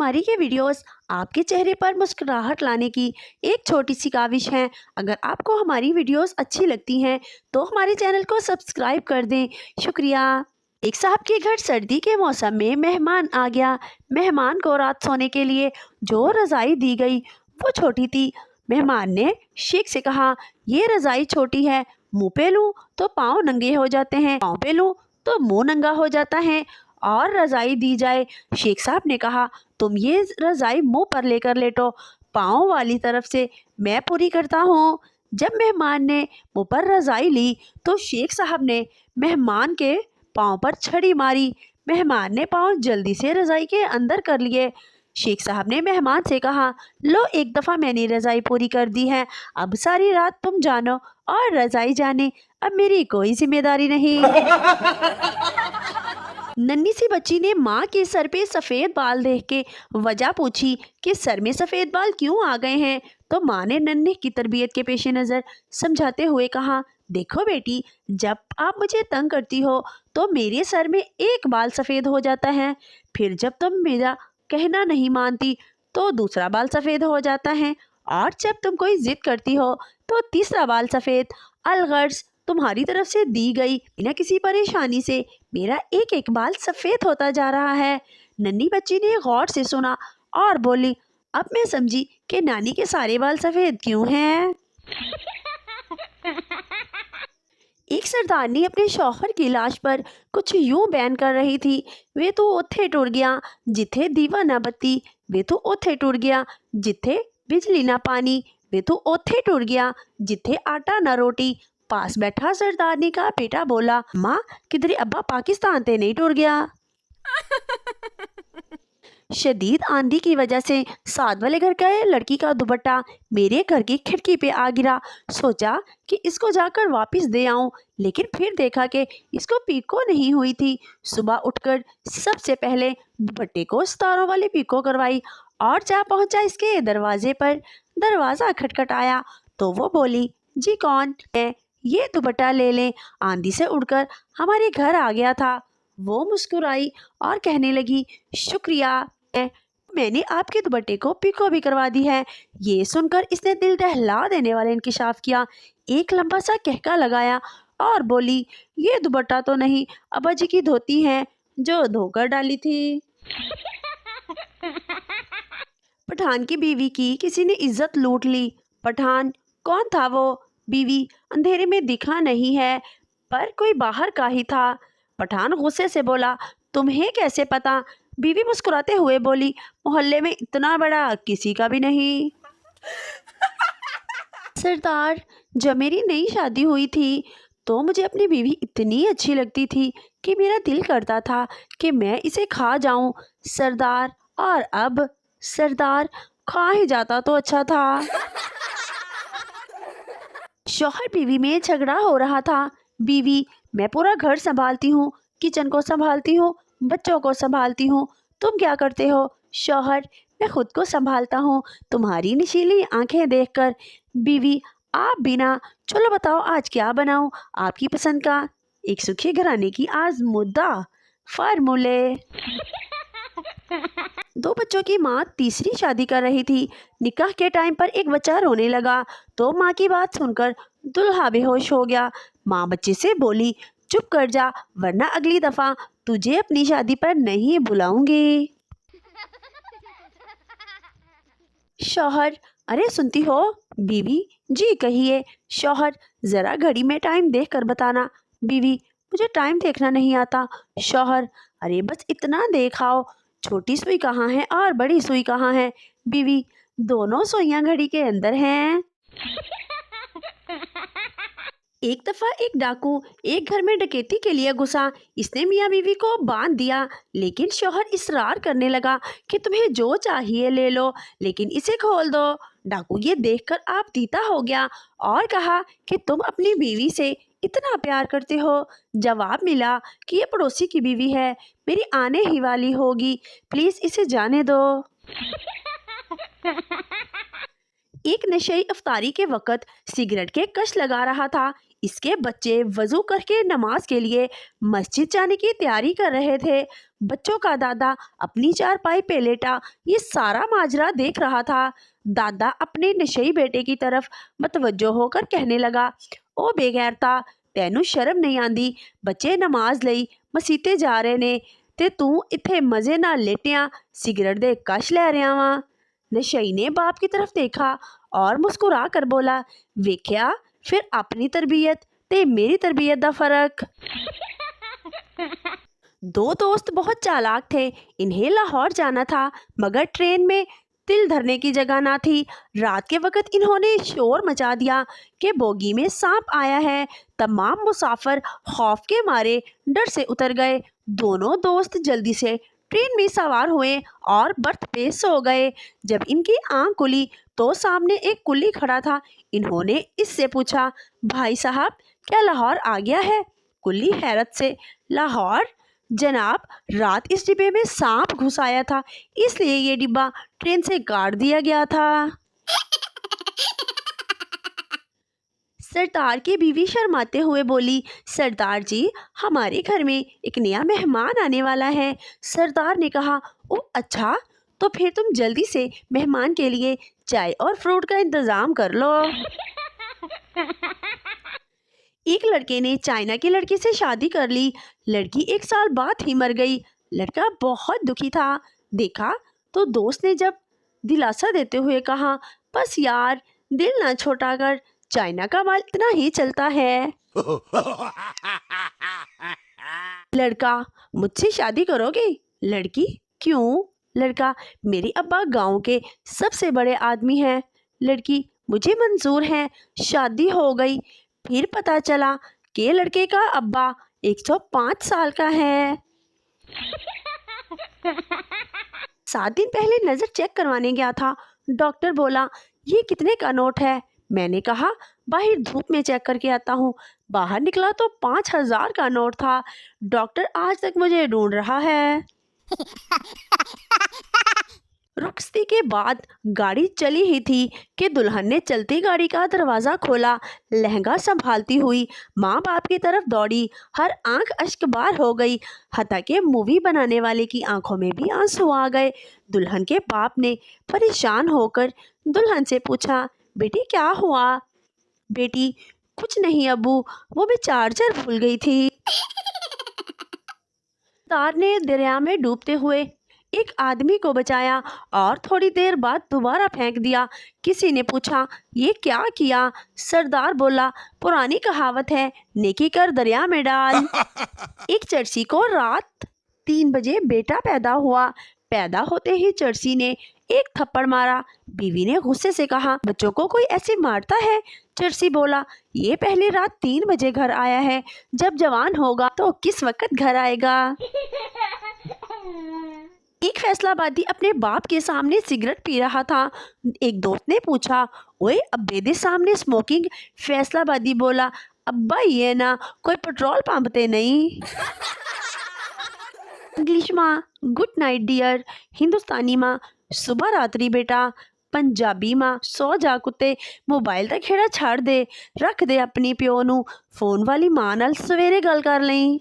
हमारी ये वीडियोस आपके चेहरे पर मुस्कुराहट लाने की एक छोटी सी काविश है। अगर आपको हमारी वीडियोस अच्छी लगती हैं तो हमारे चैनल को सब्सक्राइब कर दें। शुक्रिया। एक साहब के घर सर्दी के मौसम में मेहमान आ गया। मेहमान को रात सोने के लिए जो रज़ाई दी गई वो छोटी थी। मेहमान ने शेख से कहा, ये रज़ाई छोटी है, मुँह पे लूँ तो पाँव नंगे हो जाते हैं, पाँव पे लूँ तो मुँह नंगा हो जाता है, और रज़ाई दी जाए। शेख साहब ने कहा, तुम ये रज़ाई मुंह पर लेकर लेटो, पाँव वाली तरफ से मैं पूरी करता हूँ। जब मेहमान ने मुंह पर रज़ाई ली तो शेख साहब ने मेहमान के पाँव पर छड़ी मारी। मेहमान ने पाँव जल्दी से रज़ाई के अंदर कर लिए। शेख साहब ने मेहमान से कहा, लो एक दफ़ा मैंने रज़ाई पूरी कर दी है, अब सारी रात तुम जानो और रज़ाई जाने, अब मेरी कोई जिम्मेदारी नहीं। नन्ही सी बच्ची ने माँ के सर पे सफ़ेद बाल देख के वजह पूछी कि सर में सफ़ेद बाल क्यों आ गए हैं। तो माँ ने नन्ही की तरबियत के पेश नज़र समझाते हुए कहा, देखो बेटी, जब आप मुझे तंग करती हो तो मेरे सर में एक बाल सफ़ेद हो जाता है, फिर जब तुम मेरा कहना नहीं मानती तो दूसरा बाल सफ़ेद हो जाता है, और जब तुम कोई ज़िद करती हो तो तीसरा बाल सफ़ेद। अलगर्ज तुम्हारी तरफ से दी गई बिना किसी परेशानी से मेरा एक एक बाल सफ़ेद होता जा रहा है। नन्ही बच्ची ने गौर से सुना और बोली, अब मैं समझी कि नानी के सारे बाल सफ़ेद क्यों हैं। एक सरदारनी अपने शौहर की लाश पर कुछ यूं बयान कर रही थी, वे तो ओथे टुर गया जिथे दीवा ना बत्ती, वे तो ओथे टुर गया जिथे बिजली ना पानी, वे तो ओथे टुर गया जिथे आटा ना रोटी। पास बैठा सरदारनी का बेटा बोला, माँ किधरे अब्बा पाकिस्तान ते नहीं टुर गया। शदीद आंधी की वजह से साद वाले घर का लड़की का दुपट्टा मेरे घर की खिड़की पे आ गिरा। सोचा कि इसको जाकर वापस दे आऊं, लेकिन फिर देखा कि इसको पीको नहीं हुई थी। सुबह उठकर सबसे पहले दुपट्टे को सितारों वाली पीको करवाई और जा पहुंचा इसके दरवाजे पर। दरवाज़ा खटखटाया तो वो बोली, जी कौन है? ये दुपट्टा ले लें, आंधी से उड़कर हमारे घर आ गया था। वो मुस्कुराई और कहने लगी, शुक्रिया, मैंने आपके दुपट्टे को पिको भी करवा दी है। ये सुनकर इसने दिल दहला देने वाला इंकिशाफ किया, एक लंबा सा कहका लगाया और बोली, ये दुपट्टा तो नहीं, अब्बा जी की धोती है जो धोकर डाली थी। पठान की बीवी की किसी ने इज्जत लूट ली। पठान कौन था वो? बीवी अंधेरे में दिखा नहीं है, पर कोई बाहर का ही था। पठान गुस्से से बोला, तुम्हें कैसे पता? बीवी मुस्कुराते हुए बोली, मोहल्ले में इतना बड़ा किसी का भी नहीं। सरदार, जब मेरी नई शादी हुई थी तो मुझे अपनी बीवी इतनी अच्छी लगती थी कि मेरा दिल करता था कि मैं इसे खा जाऊं। सरदार, और अब? सरदार, खा ही जाता तो अच्छा था। शौहर बीवी में झगड़ा हो रहा था। बीवी, मैं पूरा घर संभालती हूँ, किचन को संभालती हूँ, बच्चों को संभालती हूँ, तुम क्या करते हो? शौहर, मैं खुद को संभालता हूँ तुम्हारी नशीली आंखें देखकर। बीवी, आप बिना, चलो बताओ आज क्या बनाऊँ आपकी पसंद का? एक सुखी घराने की आज मुद्दा फार्मूले। दो बच्चों की माँ तीसरी शादी कर रही थी। निकाह के टाइम पर एक बच्चा रोने लगा तो माँ की बात सुनकर दुल्हा बेहोश हो गया। माँ बच्चे से बोली, चुप कर जा, वरना अगली दफा तुझे अपनी शादी पर नहीं बुलाऊंगी। शौहर, अरे सुनती हो? बीवी, जी कहिए। शौहर, जरा घड़ी में टाइम देख कर बताना। बीवी, मुझे टाइम देखना नहीं आता। शौहर, अरे बस इतना देखाओ, छोटी सुई कहाँ है और बड़ी सुई कहाँ है? बीवी, दोनों सुइयां घड़ी के अंदर हैं। एक दफा एक डाकू एक घर में डकैती के लिए घुसा। इसने मियाँ बीवी को बांध दिया, लेकिन शौहर इसरार करने लगा कि तुम्हें जो चाहिए ले लो, लेकिन इसे खोल दो। डाकू ये देखकर आपतीता हो गया और कहा कि तुम अपनी बीवी से इतना प्यार करते हो। जवाब मिला कि ये पड़ोसी की बीवी है, मेरी आने ही वाली होगी, प्लीज इसे जाने दो। एक नशई अफ्तारी के वक़्त सिगरेट के कश लगा रहा था। इसके बच्चे वजू करके नमाज के लिए मस्जिद जाने की तैयारी कर रहे थे। बच्चों का दादा अपनी चारपाई पे लेटा ये सारा माजरा देख रहा था। दादा अपने नशेई बेटे की तरफ मतवज्जो होकर कहने लगा, ओ बेगैरता, तैनू शर्म नहीं आंदी? बच्चे नमाज लई मसीते जा रहे ने ते तू इत्थे मजे नाल लेटिया सिगरट दे कश लै रहा वा। नशेई ने बाप की तरफ देखा और मुस्कुरा कर बोला, वेख्या फिर अपनी तरबियत ते मेरी तरबियत दा फर्क। दो दोस्त बहुत चालाक थे। इन्हें लाहौर जाना था मगर ट्रेन में तिल धरने की जगह ना थी। रात के वक्त इन्होंने शोर मचा दिया कि बोगी में सांप आया है। तमाम मुसाफिर खौफ के मारे डर से उतर गए। दोनों दोस्त जल्दी से ट्रेन में सवार हुए और बर्थ पे सो गए। जब इनकी आंख खुली तो सामने एक कुल्ली खड़ा था। इन्होंने इससे पूछा, भाई साहब क्या लाहौर आ गया है? कुल्ली हैरत से, लाहौर जनाब, रात इस डिब्बे में सांप घुस आया था, इसलिए ये डिब्बा ट्रेन से काट दिया गया था। सरदार की बीवी शर्माते हुए बोली, सरदार जी, हमारे घर में एक नया मेहमान आने वाला है। सरदार ने कहा, ओ अच्छा, तो फिर तुम जल्दी से मेहमान के लिए चाय और फ्रूट का इंतज़ाम कर लो। एक लड़के ने चाइना की लड़की से शादी कर ली। लड़की 1 साल बाद ही मर गई। लड़का बहुत दुखी था। देखा तो दोस्त ने जब दिलासा देते हुए कहा, बस यार, दिल ना छोटा कर, चाइना का माल इतना ही चलता है। लड़का, मुझसे शादी करोगे? लड़की, क्यों? लड़का, मेरे अब्बा गांव के सबसे बड़े आदमी हैं। लड़की, मुझे मंजूर है। शादी हो गई। फिर पता चला कि लड़के का अब्बा 105 साल का है। 7 दिन पहले नज़र चेक करवाने गया था। डॉक्टर बोला, ये कितने का नोट है? मैंने कहा, बाहर धूप में चेक करके आता हूँ। बाहर निकला तो 5000 का नोट था। डॉक्टर आज तक मुझे ढूंढ रहा है। रुखसती के बाद गाड़ी चली ही थी कि दुल्हन ने चलती गाड़ी का दरवाज़ा खोला। लहंगा संभालती हुई माँ बाप की तरफ दौड़ी। हर आंख अश्कबार हो गई। हत्ता के मूवी बनाने वाले की आंखों में भी आंसू आ गए। दुल्हन के बाप ने परेशान होकर दुल्हन से पूछा, बेटी क्या हुआ? बेटी, कुछ नहीं अब्बू, वो मैं चार्जर भूल गई थी। तार ने दरिया में डूबते हुए एक आदमी को बचाया और थोड़ी देर बाद दोबारा फेंक दिया। किसी ने पूछा, ये क्या किया? सरदार बोला, पुरानी कहावत है, नेकी कर दरिया में डाल। एक चरसी को रात 3 बजे बेटा पैदा हुआ। पैदा होते ही चरसी ने एक थप्पड़ मारा। बीवी ने गुस्से से कहा, बच्चों को कोई ऐसे मारता है? चरसी बोला, ये पहली रात 3 बजे घर आया है, जब जवान होगा तो किस वक्त घर आएगा। एक फैसलाबादी अपने बाप के सामने सिगरेट पी रहा था। एक दोस्त ने पूछा, ओए अब्बे दे सामने स्मोकिंग? फैसलाबादी बोला, अब्बा ये ना कोई पेट्रोल पंप ते नहीं। इंग्लिश माँ, गुड नाइट डियर। हिंदुस्तानी माँ, सुबह रात्रि बेटा। पंजाबी माँ, सो जा कुत्ते, मोबाइल दा खेड़ा छड़ दे, रख दे अपनी प्यो नू, फोन वाली माँ नाल सवेरे गल कर लई।